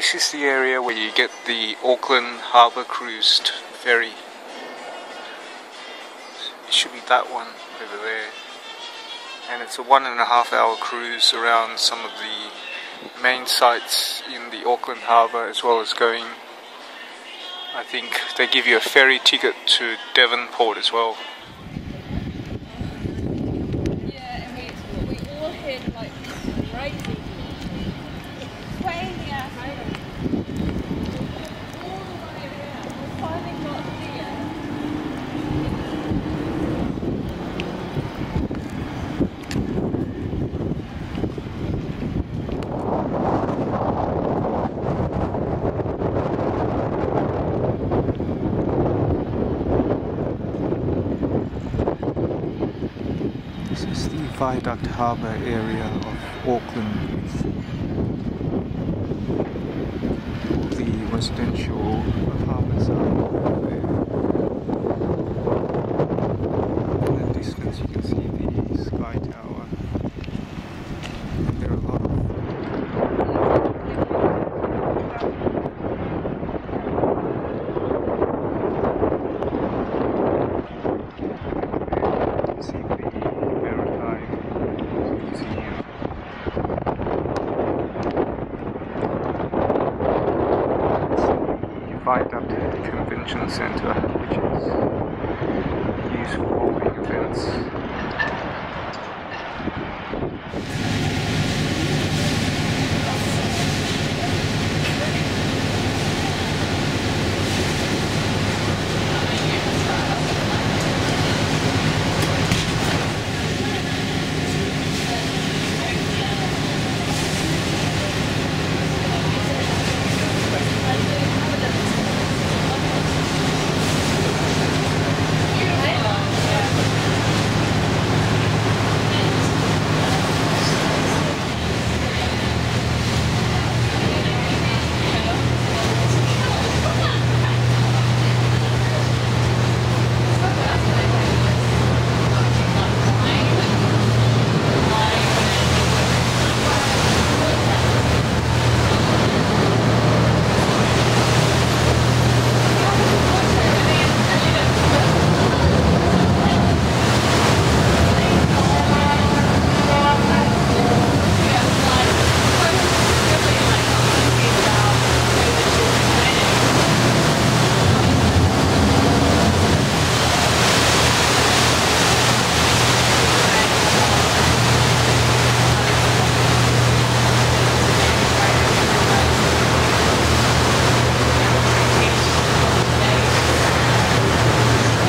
This is the area where you get the Auckland Harbour cruise ferry. It should be that one over there. And it's a 1.5 hour cruise around some of the main sites in the Auckland Harbour, as well as going, I think they give you a ferry ticket to Devonport as well. Yeah, and we all had like crazy way in the ass all the way around. We finally got there. This is the Viaduct Harbour area of Auckland, with all the residential apartments are over there. In the distance you can see the Sky Tower, and there are a lot of Viaduct Convention Centre, which is used for holding events.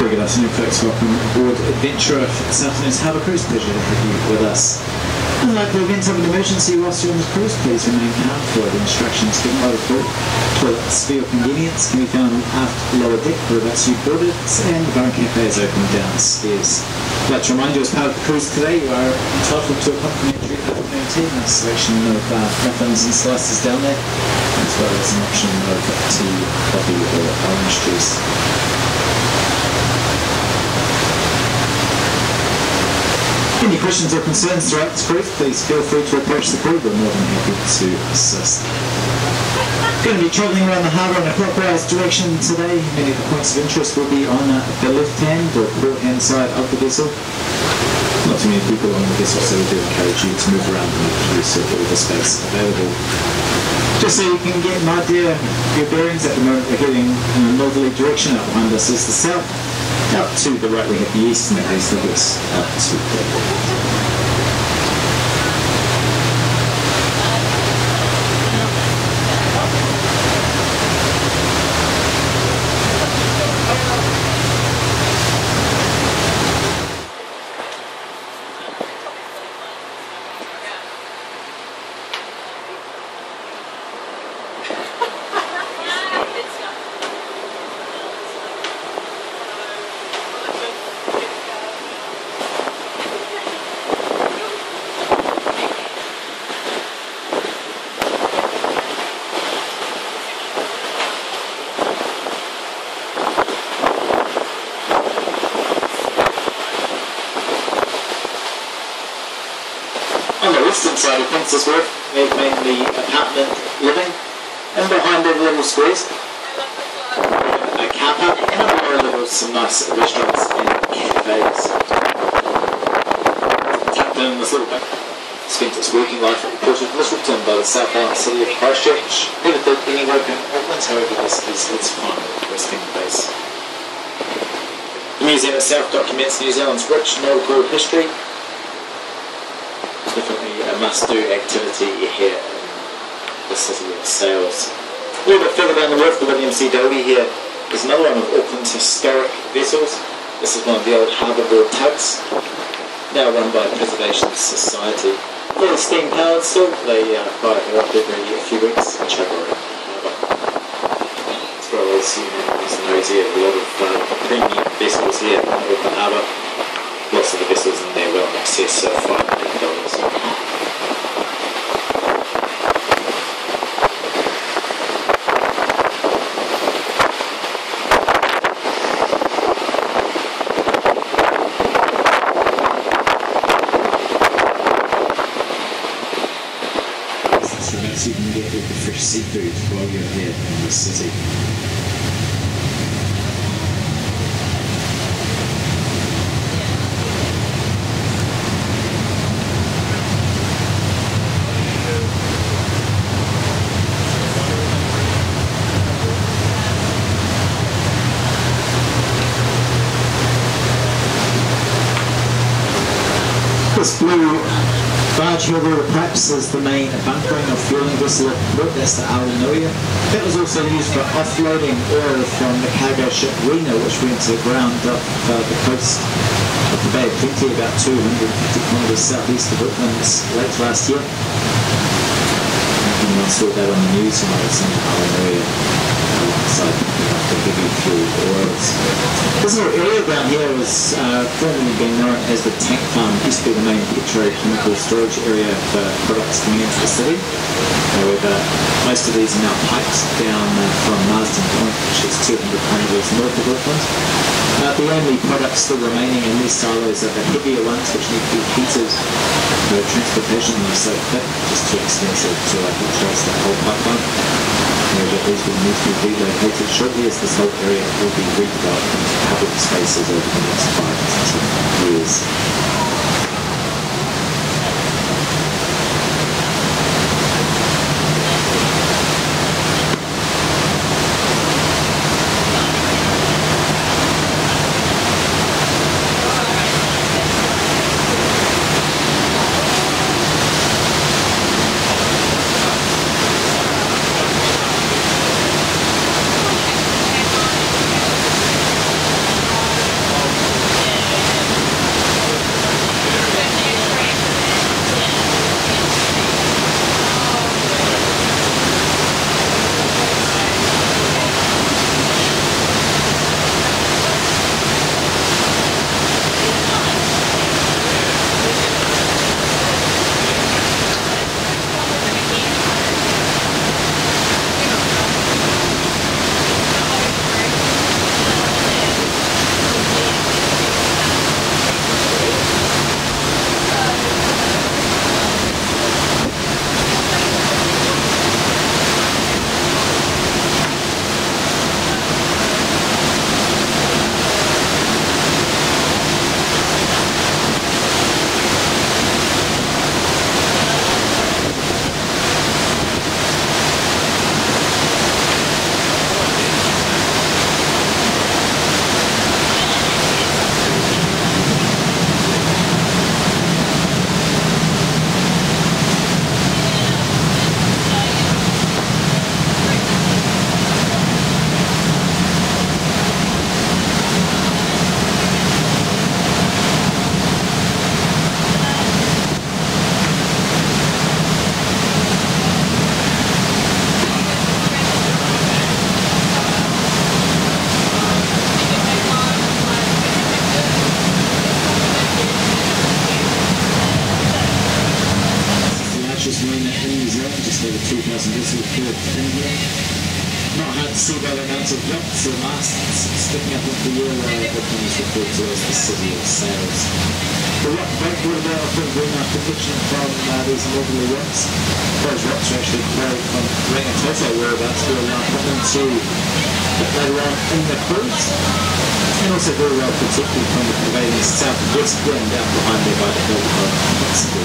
Good afternoon folks, welcome aboard Adventurer for this afternoon's Harbour Cruise. Pleasure to have you with us. Unlike the event of an emergency whilst you're on the cruise, please remain calm. For the instructions given by the crew. Toilets for your convenience can be found aft lower deck whereabouts you boarded, and the bar and cafe is open downstairs. I'd like to remind you, as part of the cruise today, you are entitled to a complimentary afternoon tea and a selection of muffins and slices down there, as well as an option of tea, coffee or orange juice. Any questions or concerns throughout this cruise, please feel free to approach the crew. We're more than happy to assist. Going to be travelling around the harbour in a clockwise direction today. Many of the points of interest will be on the left-hand or port-hand side of the vessel. Not too many people on the vessel, so we do encourage you to move around and use all the space available. Just so you can get an idea of your bearings, at the moment we're heading in a northerly direction. Out behind us is the south. Out to the right we have the east, and that is the west. Out to the On the western side of Princess Wharf, we have mainly apartment living. And behind the little squares, a car park, and on the lower level some nice restaurants and cafes. Tucked in this little bit. Spent its working life at the Port of Lyttelton by the South Island city of Christchurch. Never did any work in Auckland, however this is its final resting place. The museum itself documents New Zealand's rich nautical history. Definitely a must-do activity here in the city of sails. A little bit further down the wharf, the William C. Dobie here is another one of Auckland's historic vessels. This is one of the old harbour board tugs, now run by Preservation Society. Fully steam powered still, they fire her up every few weeks and chug her around the harbour. As well as, you knows here, a lot of premium vessels here in Auckland Harbour. Lots of the vessels in there well in excess of $5 million. So you can get all the fresh seafood while you're here in the city. This blue barge here, where perhaps is the main bunkering or fueling vessel of the port, that's the Aonuia. That was also used for offloading oil from the cargo ship Rena, which went to ground off the coast of the Bay of Plenty, about 250 kilometres southeast of Auckland late last year. I saw that on the news when I was in Aonuia alongside the heavy fuel oils. This little area down here was formerly been known as the tank farm. It used to be the main petrochemical storage area for products coming into the city. However, most of these are now piped down from Marsden Point, which is 200 kilometres north of Auckland. The only products still remaining in these silos are the heavier ones, which need to be heated for transportation. They're so thick, just too expensive to heat trace that whole pipeline. However, these will need to be relocated shortly, as this whole area will be redeveloped into public spaces over the next 5 to 10 years. Just over 2,000 vessels per India. Not hard to see by the amount of yachts or masts sticking up into the air. Auckland is referred to as the city of sails. The rock breakwater there often bring up depiction from these northerly rocks. Those rocks are actually carried from Rangitoto whereabouts who are now put into later on in the cruise. And also very well particularly from the prevailing southwest wind out behind there by the hill of Mexico.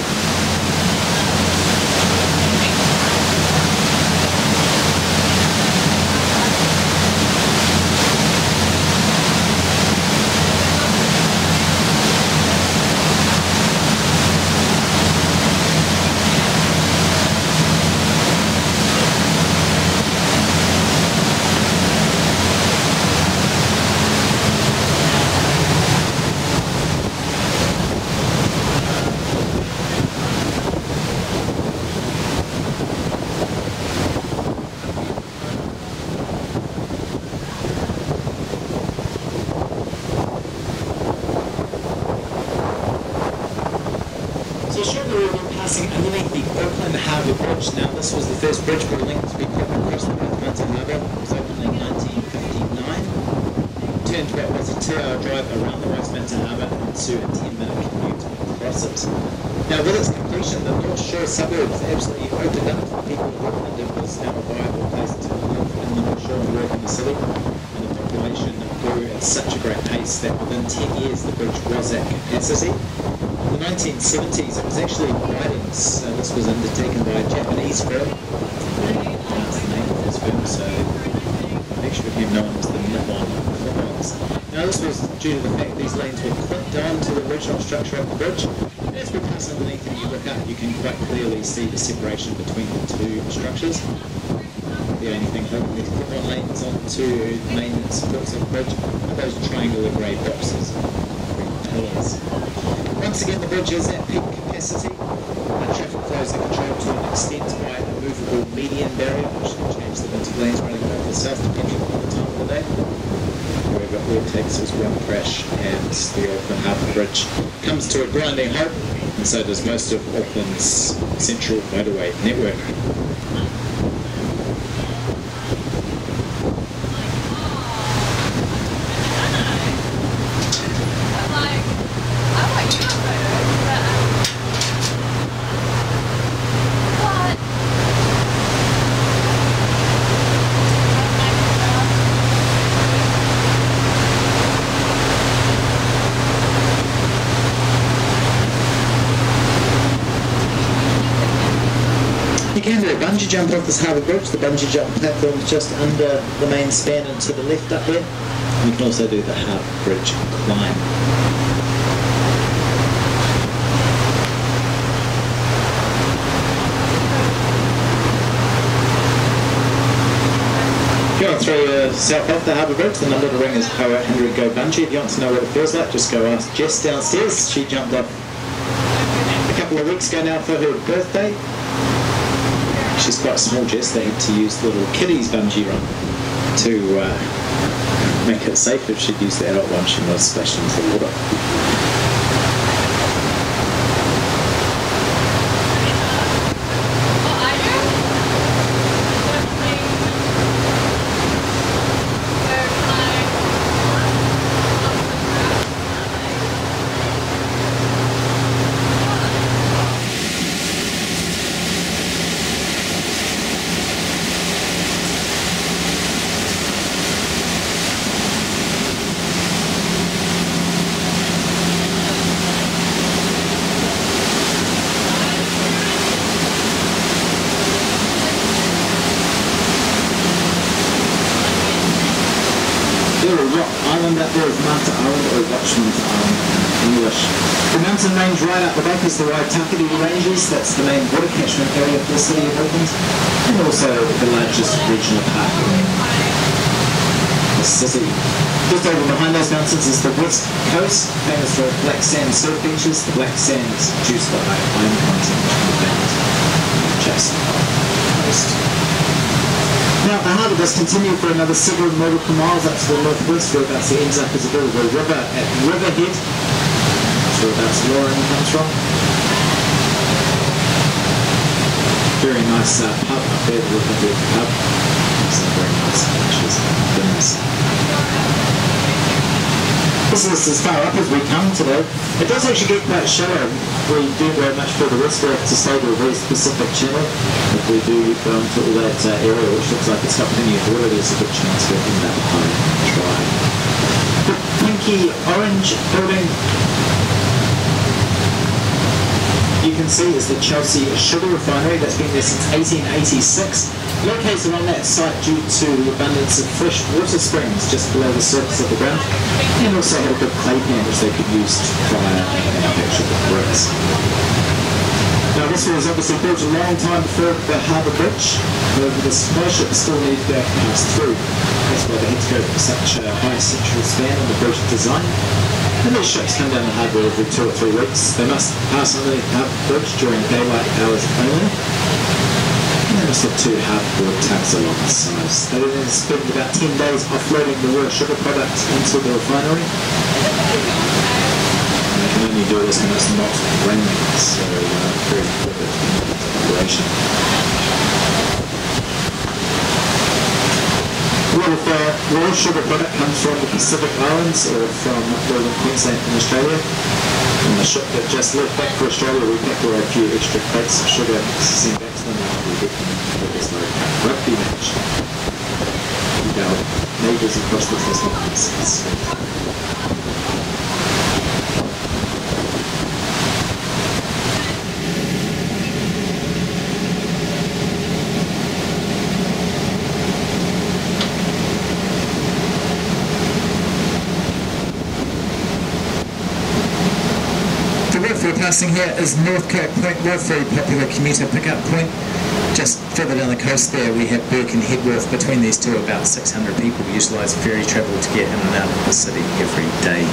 So shortly we were passing underneath the Auckland Harbour Bridge. Now this was the first bridge building to be put across the Devonport Harbour. It was opened in 1959. Turned about was a 2-hour drive around the Westminster Harbour into a 10-minute commute across it. Now with its completion, the North Shore suburbs absolutely opened up for people of Auckland. It was now a viable place to live in the North Shore and work in the city. And the population grew at such a great pace that within 10 years the bridge was at capacity. In the 1970s, it was actually widened. This was undertaken by a Japanese firm. That's the name of this firm, so actually became known as the Nippons. Now this was due to the fact these lanes were clipped down to the original structure of the bridge. And as we pass underneath and you look up, you can quite clearly see the separation between the two structures. The only thing holding these clip-on lanes onto the main supports of the bridge are those triangular grey boxes. Pillars. Once again, the bridge is at peak capacity. Traffic flows are controlled to an extent by a movable median barrier, which can change the winter lanes running north or south depending on the time of the day. However, all it takes is one crash and the Auckland Harbour Bridge comes to a grinding halt, and so does most of Auckland's central motorway network. You can do a bungee jump off this harbour bridge. The bungee jump platform is just under the main span and to the left up there. You can also do the harbour bridge climb. Going through south off the harbour bridge, the number to ring is 0800 Go Bungee. If you want to know what it feels like, just go ask Jess downstairs. She jumped off a couple of weeks ago now for her birthday. She's quite small, Jess. They had to use the little kiddies bungee run to make it safe. If she'd used the adult one, she might have splashed into the water. Island up there is Manta Island, or Watchman's Island in English. The mountain range right up the back is the Waiheke Ranges. That's the main water catchment area for the city of Auckland, and also the largest regional park in the city. Just over behind those mountains is the west coast, famous for black sand surf beaches. The black sand is produced by iron content, which can be found just on the coast. Now, the harbour does continue for another several nautical miles up to the northwest, whereabouts it ends up as a bit of a river at Riverhead. That's whereabouts Lauren comes from. Very nice pub up there, the Riverhead pub. some very nice pictures and things. This is as far up as we come today. It does actually get quite shallow. We do very much further west. We have to stay to a very specific channel. If we do go into all that area, which looks like it's got plenty of water, there's a good chance we'll end up high and dry. The pinky orange building you can see is the Chelsea Sugar Refinery. That's been there since 1886. Located on that site due to the abundance of fresh water springs just below the surface of the ground, and also had a good clay pan which they could use to fire and manufacture the bricks. Now this was obviously built a long time before the harbour bridge. However, the supply ships still needed to pass through. That's why they had to go for such a high central span in the bridge design. And these ships come down the harbour every 2 or 3 weeks. They must pass underneath the harbour bridge during daylight hours only. And they must have 2 harbour tubs along the sides. They then spend about 10 days offloading the raw sugar products into the refinery. And they can only do this when it's not raining, so very important operation. A lot of raw sugar product comes from the Pacific Islands or from northern Queensland in Australia. On the ship that just left back for Australia, we packed away a few extra crates of sugar to send back to them after we get them for this rugby match. With our neighbours across the Tasman Seas. We're passing here is Northcote Point Wharf, very popular commuter pickup point. Just further down the coast there we have Birkenhead Wharf. Between these two about 600 people utilise ferry travel to get in and out of the city every day.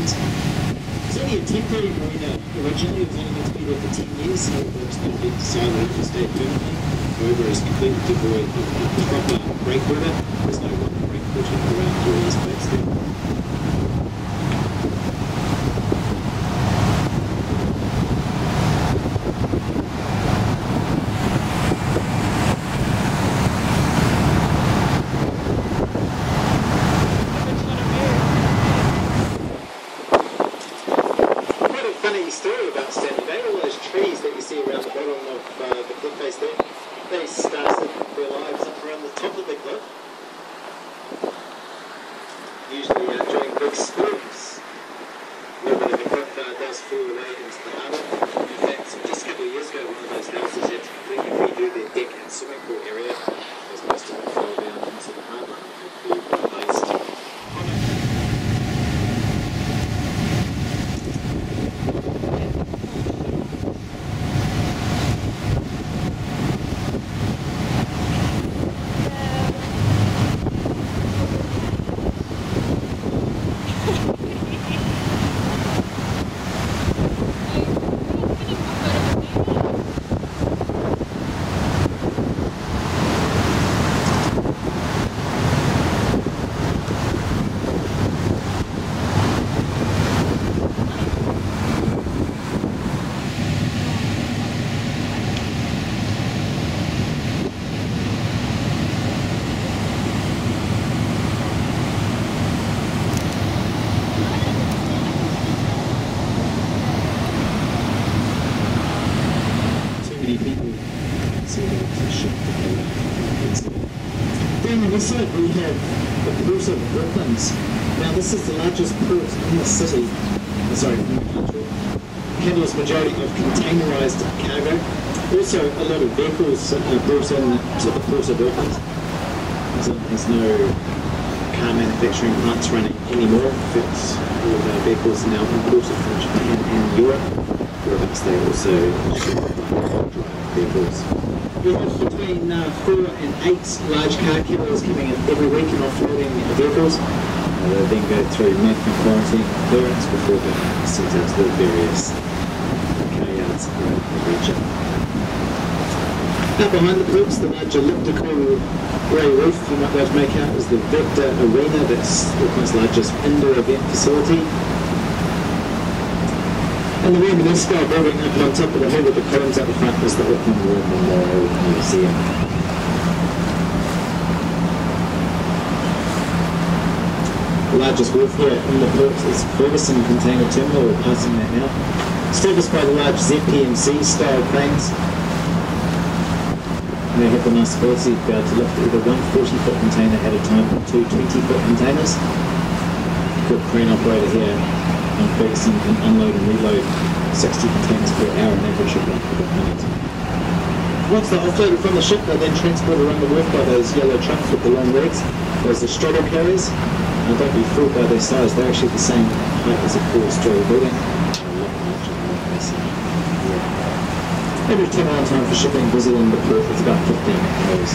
It's only a temporary marina. Originally it was only meant to be there for 10 years, so it's going to be decided to stay permanently. However, it's completely devoid of proper breakwater. There's no one breakwater around all these places there. Story about Stanley Bay, all those trees that you see around the bottom of the cliff face there, they started their lives up around the top of the cliff, usually during big storms. A little bit of the cliff does fall away into the harbour. In fact, just a couple of years ago, one of those houses had to completely redo their deck and swimming pool area because most of it fell down into the harbour and had to be replaced. Down on this side we have the Port of Auckland. Now this is the largest port in the city, in the country. Handles majority of containerised cargo. Also a lot of vehicles brought in to the Port of Auckland. There's no car manufacturing plants running anymore. In fact, all of our vehicles are now imported from Japan and Europe. Whereabouts they also drive vehicles. We have between 4 and 8 large car carriers coming in every week and offloading vehicles. They then go through management quarantine clearance before being sent out to the various kayaks around the region. Out behind the ports, the large elliptical grey roof you might be able to make out is the Vector Arena. That's Auckland's largest indoor event facility. And the reminiscent style building up on top of the hill with the columns at the front is the Auckland War Memorial Museum. The largest wharf here in the port is Ferguson Container Terminal. We're passing that now. Established by the large ZPMC style cranes. And they have the nice ability to be able to lift either one 40-foot container at a time or two 20-foot containers. Good crane operator here on Ferguson can unload and reload 60 containers per hour on average of 1 minute. Once they're offloaded from the ship, they're then transported around the wharf by those yellow trucks with the long legs. Those are straddle carriers. Don't be fooled by their size, they're actually the same height as a 4-story building. Average turnaround time for shipping visiting the port is about 15 hours.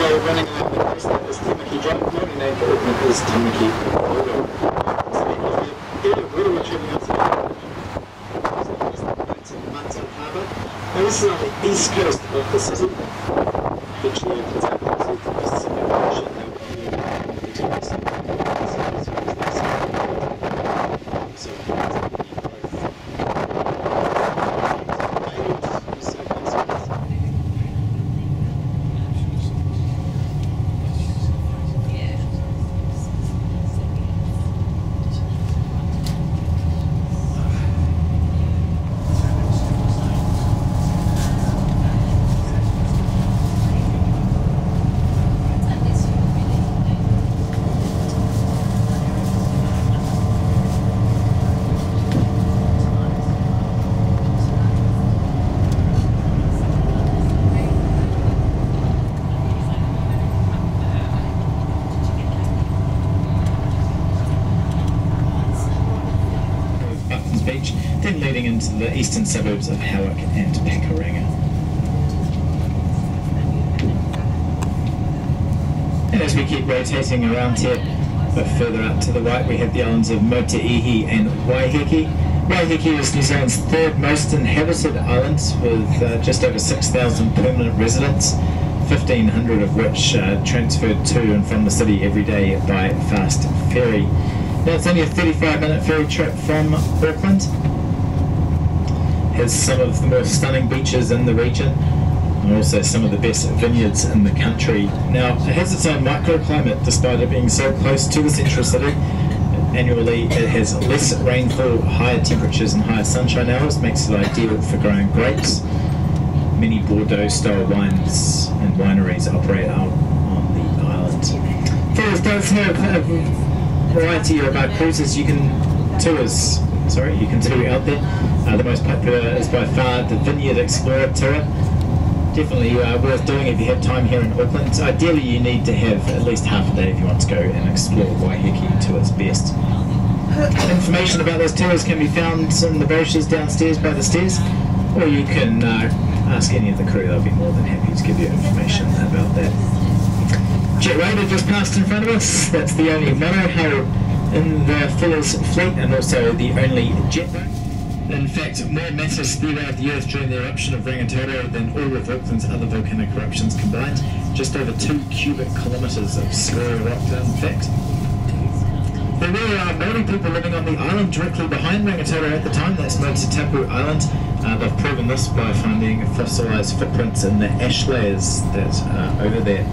Running along the coast that is Tamaki Drive, the name for Auckland is Tamaki Harbour. So if you get a water which you're outside, it's in Auckland Harbour. Now this is on the east coast of the city. Eventually opens up into the Pacific Ocean. Then leading into the eastern suburbs of Howick and Pakuranga. And as we keep rotating around here, But further up to the right we have the islands of Motuihi and Waiheke. Waiheke is New Zealand's third most inhabited island, with just over 6,000 permanent residents, 1,500 of which transferred to and from the city every day by fast ferry. Now it's only a 35-minute ferry trip from Auckland. Has some of the most stunning beaches in the region, and also some of the best vineyards in the country. Now, it has its own microclimate despite it being so close to the central city. Annually, it has less rainfall, higher temperatures and higher sunshine hours, makes it ideal for growing grapes. Many Bordeaux-style wines and wineries operate out on the island. Ferries does have a variety of cruises you can do out there. The most popular is by far the Vineyard Explorer tour. Definitely worth doing if you have time here in Auckland. Ideally you need to have at least half a day if you want to go and explore Waiheke to its best. Information about those tours can be found in the brochures downstairs by the stairs, or you can ask any of the crew. They'll be more than happy to give you information about that. Jet Raider just passed in front of us. That's the only monohull in the Fuller's fleet and also the only jet boat. In fact, more matter spewed out of the earth during the eruption of Rangitoto than all of Auckland's other volcanic eruptions combined. Just over 2 cubic kilometres of scoria rock, in fact. There were Māori people living on the island directly behind Rangitoto at the time. That's Rangitoto Island. They've proven this by finding fossilised footprints in the ash layers that are over there.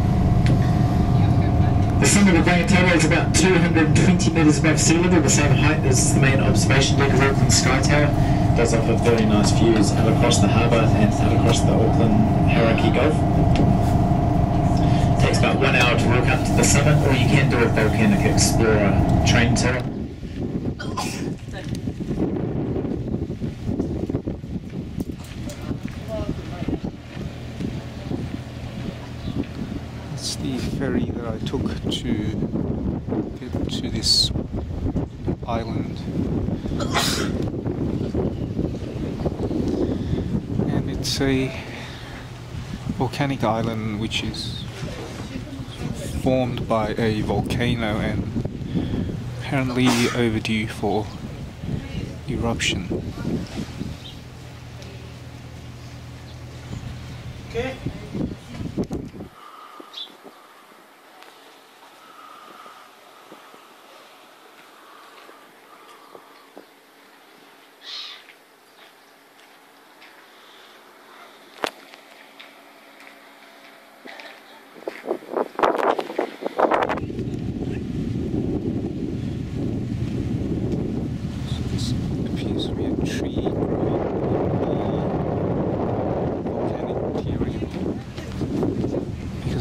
The summit of Rangitoto is about 220 metres above sea level, the same height as the main observation deck of Auckland Sky Tower. It does offer very nice views out across the harbour and out across the Auckland Harbour Gulf. It takes about 1 hour to walk up to the summit, or you can do a Volcanic Explorer train tour. It's the ferry that I took to get to this island, and it's a volcanic island which is formed by a volcano and apparently overdue for eruption. Okay.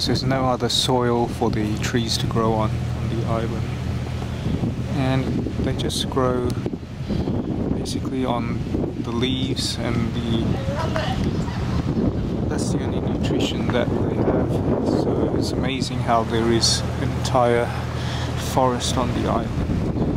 There's no other soil for the trees to grow on the island, and they just grow basically on the leaves, and that's the only nutrition that they have. So it's amazing how there is an entire forest on the island.